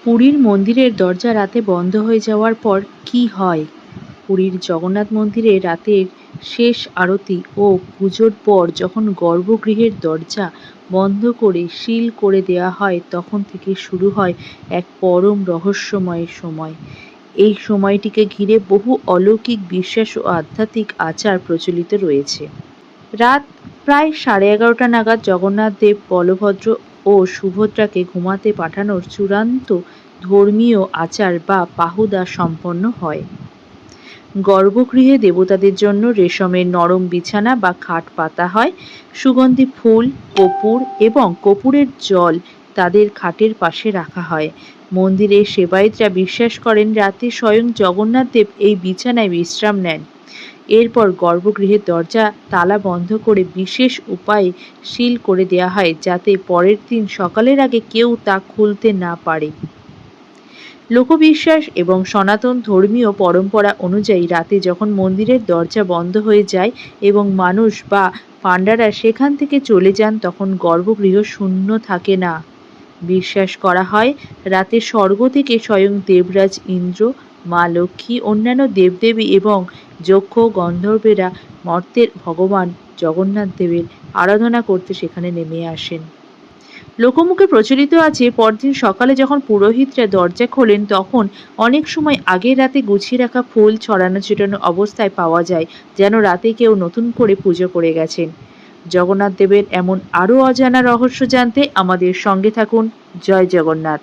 পুরীর মন্দিরের দরজা রাতে বন্ধ হয়ে যাওয়ার পর কি হয়? পুরীর জগন্নাথ মন্দিরে রাতের শেষ আরতি ও পুজোর পর যখন গর্ভগৃহের দরজা বন্ধ করে সিল করে দেওয়া হয়, তখন থেকে শুরু হয় এক পরম রহস্যময় সময়। এই সময়টিকে ঘিরে বহু অলৌকিক বিশ্বাস ও আধ্যাত্মিক আচার প্রচলিত রয়েছে। রাত প্রায় 11:30 নাগাদ জগন্নাথ দেব, বলভদ্র ও সুভদ্রাকে ঘুমাতে পাঠানোর চূড়ান্ত ধর্মীয় আচার বা পাহুদা সম্পন্ন হয়। গর্ভগৃহে দেবতাদের জন্য রেশমের নরম বিছানা বা খাট পাতা হয়। সুগন্ধি ফুল, কর্পূর এবং কর্পূরের জল তাদের খাটের পাশে রাখা হয়। মন্দিরের সেবায়েতরা বিশ্বাস করেন রাতে স্বয়ং জগন্নাথ দেব এই বিছানায় বিশ্রাম নেন। এরপর গর্ভগৃহের দরজা তালা বন্ধ করে বিশেষ উপায়ে সিল করে দেওয়া হয়, যাতে পরের দিন সকালের আগে কেউ তা খুলতে না পারে। লোকবিশ্বাস এবং সনাতন ধর্মীয় পরম্পরা অনুযায়ী রাতে যখন মন্দিরের দরজা বন্ধ হয়ে যায় এবং মানুষ বা পাণ্ডারা সেখান থেকে চলে যান, তখন গর্ভগৃহ শূন্য থাকে না। বিশ্বাস করা হয় রাতে স্বর্গ থেকে স্বয়ং দেবরাজ ইন্দ্র, মা লক্ষ্মী, অন্যান্য দেবদেবী এবং যক্ষ গন্ধর্বেরা মর্তের ভগবান জগন্নাথ দেবের আরাধনা করতে সেখানে নেমে আসেন। লোকমুখে প্রচলিত আছে পরদিন সকালে যখন পুরোহিতরা দরজা খোলেন, তখন অনেক সময় আগের রাতে গুছিয়ে রাখা ফুল ছড়ানো ছিটানো অবস্থায় পাওয়া যায়, যেন রাতে কেউ নতুন করে পুজো করে গেছেন। জগন্নাথ দেবের এমন আরও অজানা রহস্য জানতে আমাদের সঙ্গে থাকুন। জয় জগন্নাথ।